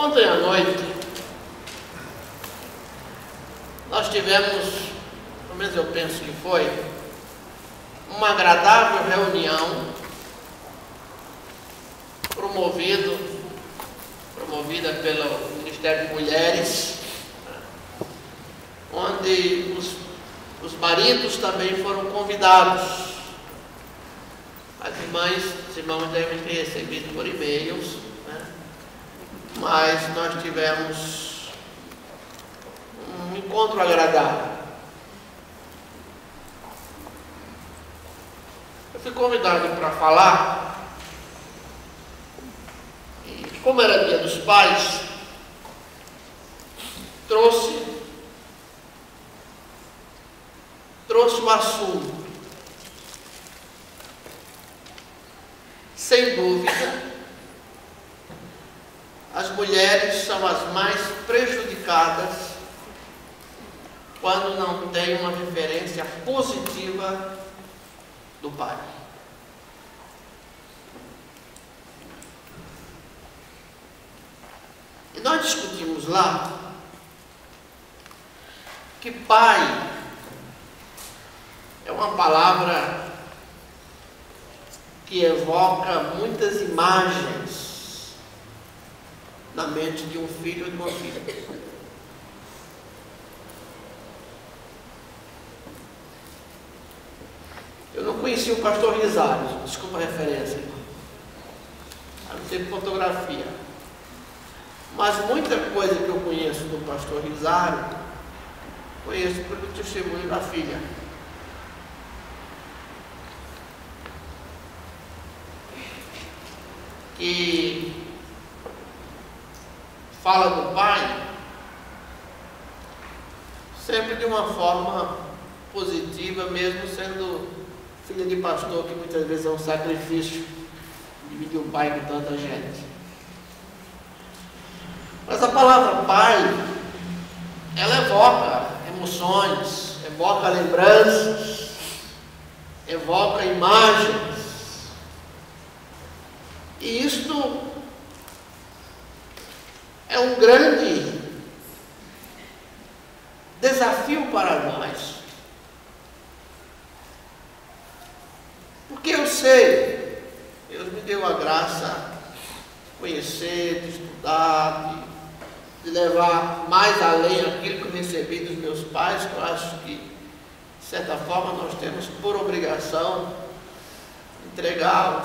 Ontem à noite, nós tivemos, pelo menos eu penso que foi, uma agradável reunião promovida pelo Ministério de Mulheres, onde os maridos também foram convidados. Os irmãos devem ter recebido por e-mails, né? Mas nós tivemos um encontro agradável. Eu fui convidado para falar, e como era Dia dos Pais, trouxe o assunto. Sem dúvida, as mulheres são as mais prejudicadas quando não tem uma referência positiva do pai. E nós discutimos lá que pai é uma palavra que evoca muitas imagens na mente de um filho e de uma filha. Eu não conhecia o pastor Risário, desculpa a referência, a não ser fotografia. Mas muita coisa que eu conheço do pastor Risário, conheço pelo testemunho da filha. Que fala do pai sempre de uma forma positiva, mesmo sendo filha de pastor, que muitas vezes é um sacrifício dividir o pai com tanta gente. Mas a palavra pai, ela evoca emoções, evoca lembranças, evoca imagens. E isto é um grande desafio para nós. Porque eu sei, Deus me deu a graça de conhecer, de estudar, de levar mais além aquilo que eu recebi dos meus pais, que eu acho que, de certa forma, nós temos por obrigação entregar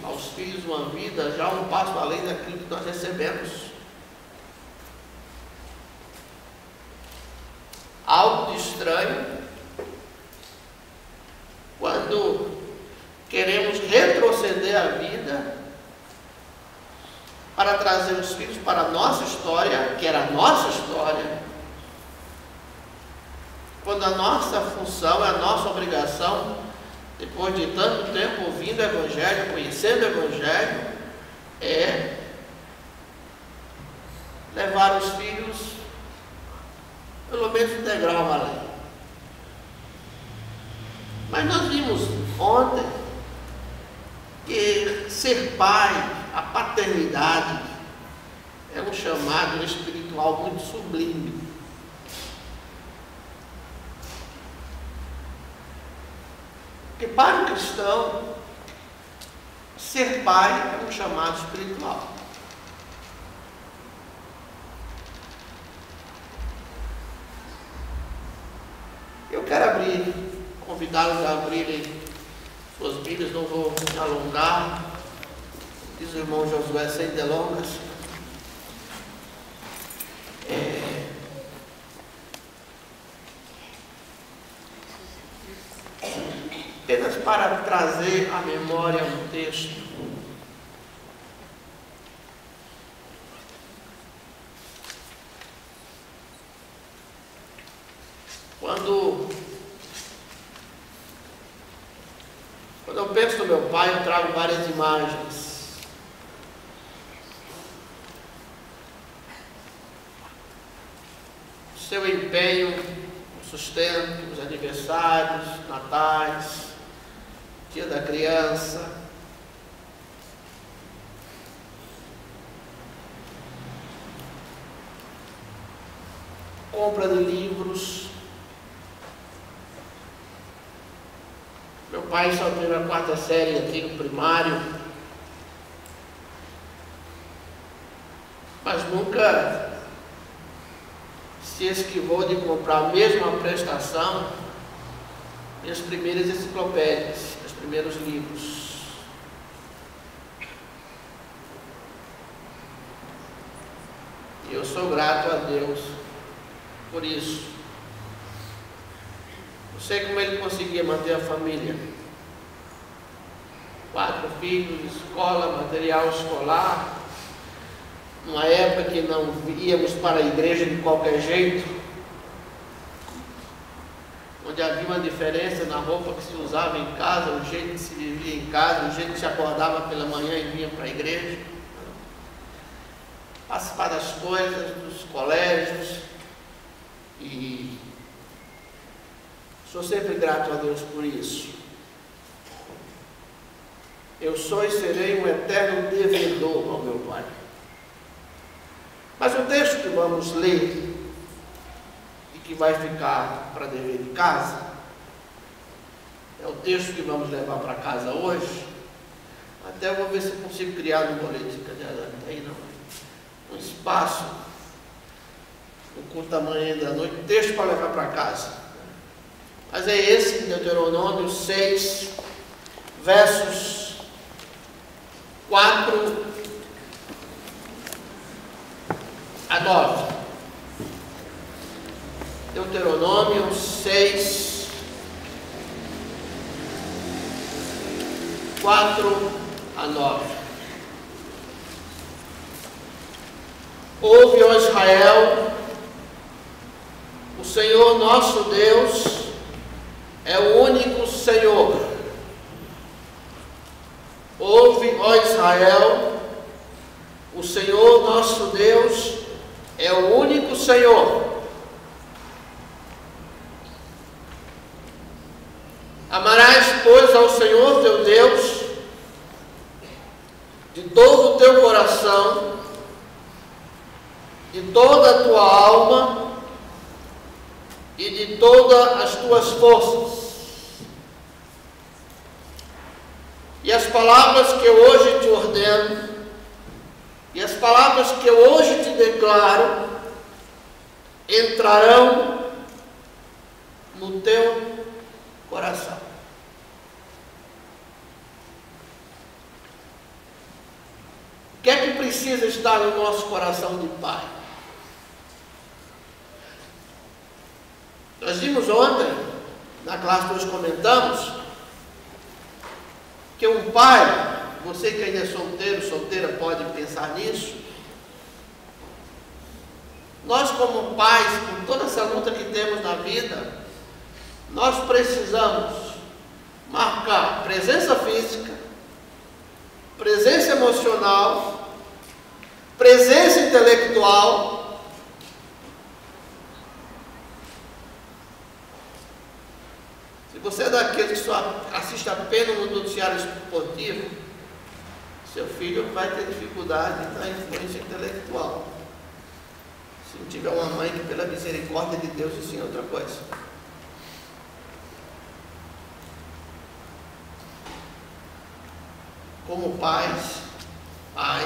aos filhos uma vida já um passo além daquilo que nós recebemos. Algo de estranho quando queremos retroceder a vida para trazer os filhos para a nossa história, que era a nossa história, quando a nossa função, a nossa obrigação, depois de tanto tempo ouvindo o Evangelho, conhecendo o Evangelho, é levar os filhos pelo menos um degrau além. Mas nós vimos ontem que ser pai, a paternidade, é um chamado espiritual muito sublime. Porque para o cristão, ser pai é um chamado espiritual. Eu quero convidá-los a abrirem suas Bíblias, não vou me alongar, diz o irmão Josué, sem delongas. Apenas para trazer à memória um texto. Quando eu penso no meu pai, eu trago várias imagens. O seu empenho, o sustento, os aniversários, natais, Dia da Criança. compra de livros. Meu pai só teve a 4ª série aqui no primário, mas nunca se esquivou de comprar, mesmo a prestação, minhas primeiras enciclopédias, meus primeiros livros. E eu sou grato a Deus por isso. Eu sei como ele conseguia manter a família. 4 filhos, escola, material escolar. Numa época que não íamos para a igreja de qualquer jeito, onde havia uma diferença na roupa que se usava em casa, o jeito que se vivia em casa, o jeito que se acordava pela manhã e vinha para a igreja. Participar das coisas, dos colégios, e sou sempre grato a Deus por isso. Eu sou e serei um eterno devedor ao meu Pai. Mas o texto que vamos ler e que vai ficar para dever de casa é o texto que vamos levar para casa hoje. Até eu vou ver se eu consigo criar no boletim. Cadê? Não tem não. Um espaço no culto da manhã e da noite, texto para levar para casa. Mas é esse, Deuteronômio 6, versos 4 a 9. Deuteronômio 6, 4 a 9. Ouve, ó Israel, o Senhor nosso Deus é o único Senhor. Ouve, ó Israel, o Senhor nosso Deus é o único Senhor. Amarás, pois, ao Senhor teu Deus de todo o teu coração, de toda a tua alma e de todas as tuas forças. E as palavras que eu hoje te ordeno, e as palavras que eu hoje te declaro, entrarão no teu coração. O que é que precisa estar no nosso coração de pai? Nós vimos ontem, na classe que nós comentamos, que um pai, você que ainda é solteiro, solteira, pode pensar nisso. Nós como pais, com toda essa luta que temos na vida, nós precisamos marcar presença física, presença emocional, presença intelectual. Se você é daqueles que só assiste apenas no noticiário esportivo, seu filho vai ter dificuldade na influência intelectual. Se não tiver uma mãe que, pela misericórdia de Deus, ensina outra coisa. Como pais, pai,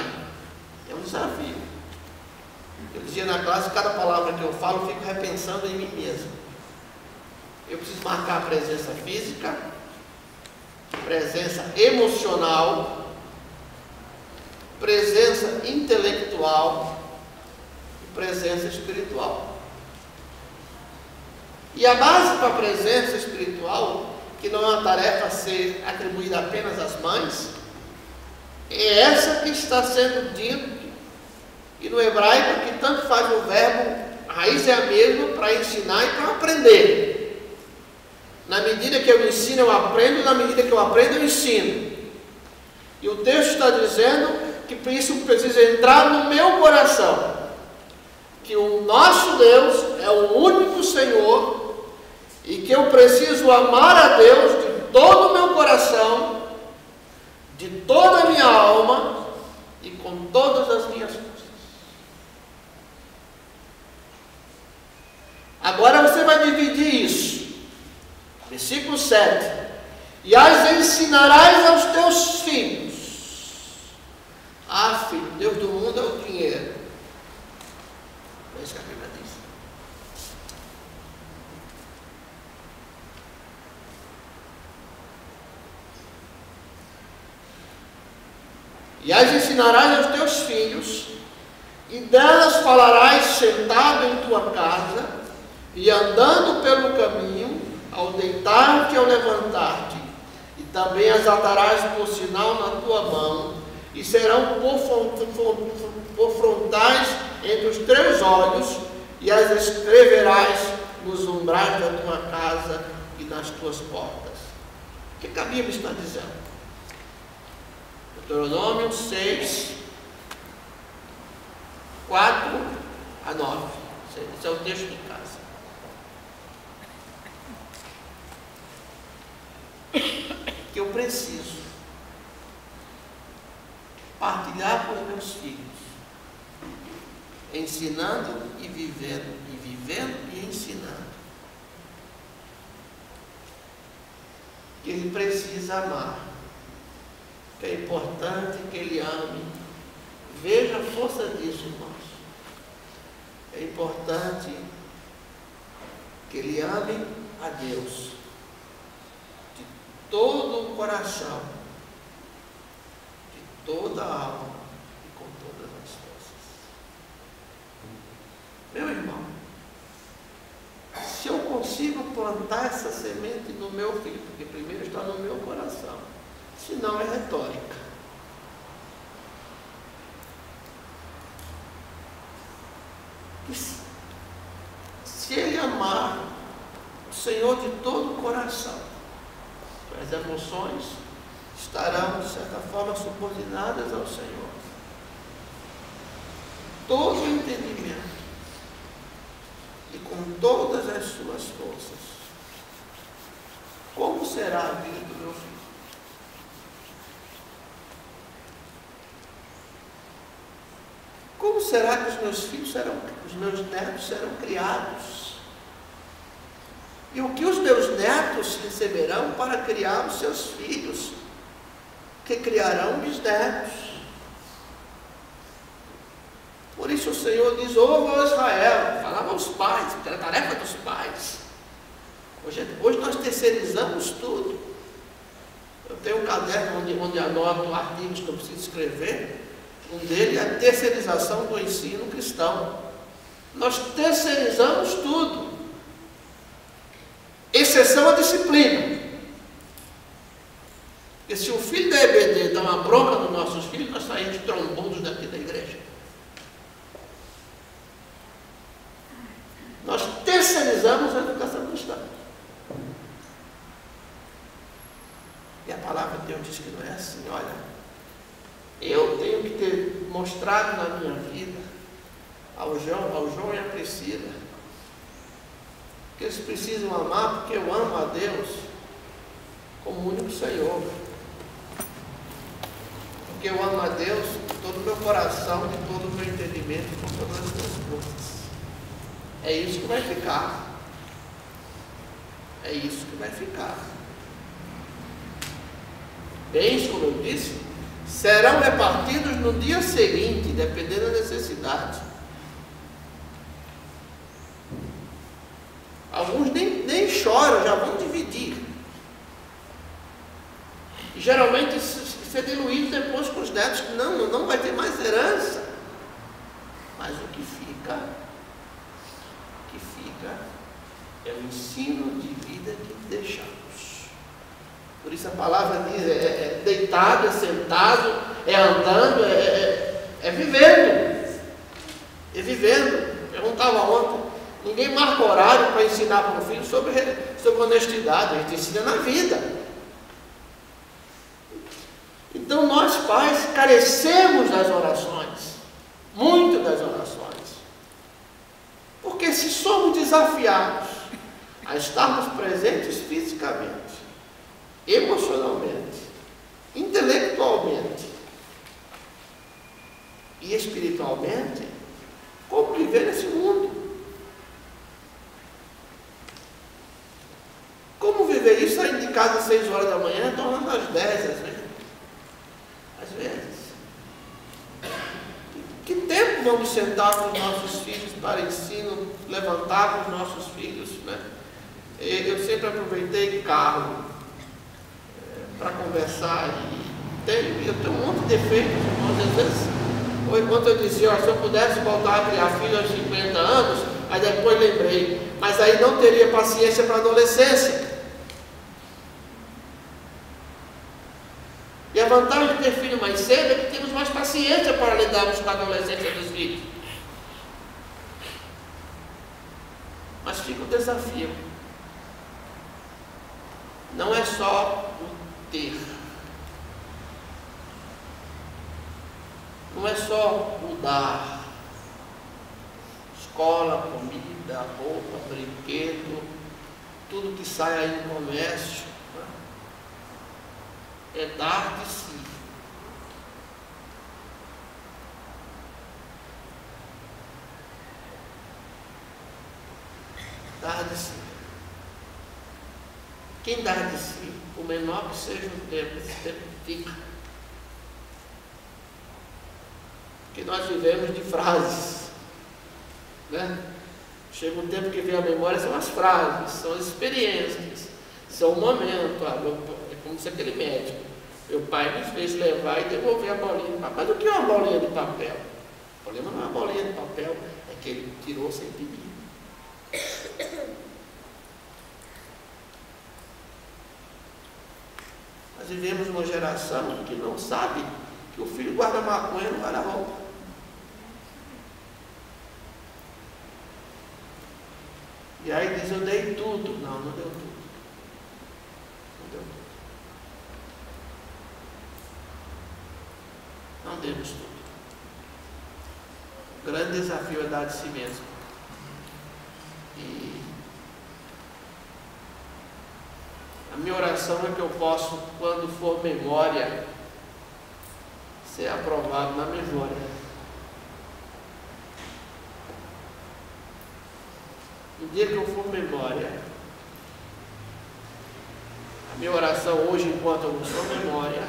é um desafio. Eu dizia na classe, cada palavra que eu falo, eu fico repensando em mim mesmo. Eu preciso marcar a presença física, presença emocional, presença intelectual e presença espiritual. E a base para a presença espiritual, que não é uma tarefa a ser atribuída apenas às mães, é essa que está sendo dito, e no hebraico que tanto faz o verbo, a raiz é a mesma para ensinar e para aprender. Na medida que eu ensino, eu aprendo, na medida que eu aprendo, eu ensino. E o texto está dizendo que isso precisa entrar no meu coração, que o nosso Deus é o único Senhor e que eu preciso amar a Deus de todo o meu coração, de toda a minha alma e com todas as minhas forças. ensinarás aos teus filhos. Ah, filho, Deus do mundo é o dinheiro. É isso que a Bíblia diz. E as ensinarás aos teus filhos, e delas falarás sentado em tua casa, e andando pelo caminho, ao deitar-te e ao levantar-te, e também as atarás por sinal na tua mão, e serão por frontais entre os teus olhos, e as escreverás nos umbrais da tua casa e nas tuas portas. O que a Bíblia está dizendo? Deuteronômio 6, 4 a 9. Esse é o texto de casa. Que eu preciso partilhar com os meus filhos, ensinando e vivendo e ensinando, que ele precisa amar, que é importante que ele ame. Veja a força disso, irmãos. É importante que ele ame a Deus de todo o coração, de toda a alma e com todas as forças. Meu irmão, se eu consigo plantar essa semente no meu filho, porque primeiro está no meu coração, senão é retórica. Se ele amar o Senhor de todo o coração, as emoções estarão, de certa forma, subordinadas ao Senhor. Todo o entendimento e com todas as suas forças. Como será a vida do meu filho? Como será que os meus filhos os meus netos serão criados? E o que os meus netos receberão para criar os seus filhos, que criarão bisnetos? Por isso o Senhor diz: ouve, ó Israel, falava aos pais, porque era tarefa dos pais. Hoje nós terceirizamos tudo. Eu tenho um caderno onde anoto artigos que eu preciso escrever. Um deles é a terceirização do ensino cristão. Nós terceirizamos tudo, exceção a disciplina. Porque se o filho da EBD dá uma bronca nos nossos filhos, nós saímos trombudos daqui da igreja. Nós terceirizamos a educação cristã. E a palavra de Deus diz que não é assim. Olha, eu tenho que ter mostrado na minha vida ao João e à Priscila que eles precisam amar, porque eu amo a Deus como único Senhor. Porque eu amo a Deus de todo o meu coração, de todo o meu entendimento, com todas as minhas forças. É isso que vai ficar. É isso que vai ficar. Bens, como eu disse, serão repartidos no dia seguinte, dependendo da necessidade. Alguns nem choram, já vão dividir. E geralmente isso é diluído depois com os netos, que não vai ter mais herança. Mas o que fica é o ensino de vida que deixamos. Por isso a palavra diz, é deitado, é sentado, é andando, é vivendo. É vivendo. Perguntava ontem, ninguém marca horário para ensinar para um filho sobre honestidade, a gente ensina na vida. Então nós pais carecemos das orações, muito das orações. Porque se somos desafiados a estarmos presentes fisicamente, emocionalmente, intelectualmente e espiritualmente, como viver nesse mundo? Como viver isso saindo de casa às 6 horas da manhã, tornando às de 10 às vezes. Às vezes. Que tempo vamos sentar com os nossos filhos para ensino, levantar com os nossos filhos, né? Eu sempre aproveitei carro para conversar e eu tenho um monte de defeitos, irmãos. Às vezes, enquanto eu dizia, se eu pudesse voltar a criar filho aos 50 anos, aí depois lembrei, mas aí não teria paciência para a adolescência. E a vantagem de ter filho mais cedo é que temos mais paciência para lidarmos com a adolescência dos filhos. Mas fica o desafio. Não é só o ter. Não é só o dar. Escola, comida, roupa, brinquedo, tudo que sai aí no comércio. É dar de si. Dar de si. Quem dá de si, o menor que seja o tempo, esse tempo fica. Porque nós vivemos de frases, né? Chega um tempo que vem a memória, são as frases, são as experiências, são o momento. É como se aquele médico, meu pai me fez levar e devolver a bolinha de papel. Mas o que é uma bolinha de papel? O problema não é uma bolinha de papel, é que ele tirou sem pedir. Nós vivemos numa geração que não sabe que o filho guarda maconha no guarda-roupa. E aí diz, eu dei tudo. Não, não deu tudo. Não deu tudo. Não demos tudo. O grande desafio é dar de si mesmo. E a minha oração é que eu possa, quando for memória, ser aprovado na memória. No dia que eu for memória, a minha oração hoje, enquanto eu não sou memória,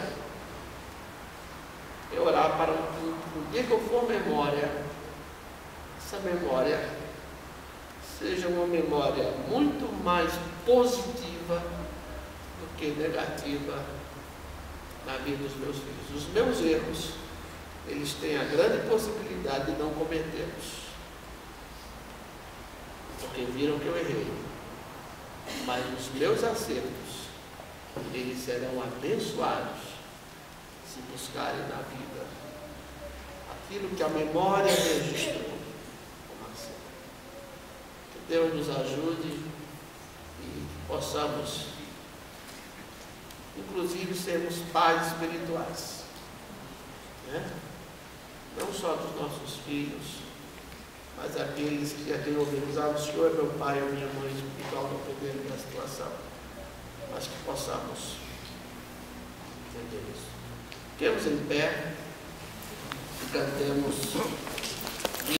é orar para no dia que eu for memória, essa memória seja uma memória muito mais positiva do que negativa na vida dos meus filhos. Os meus erros, eles têm a grande possibilidade de não cometê-los. Porque viram que eu errei. Mas os meus acertos, eles serão abençoados se buscarem na vida aquilo que a memória registrou como acerto. Que Deus nos ajude e possamos, inclusive, sermos pais espirituais, né? Não só dos nossos filhos, mas aqueles que a quem ouvimos, o Senhor é meu pai ou minha mãe espiritual, dependendo da situação, mas que possamos entender isso. Fiquemos em pé e cantemos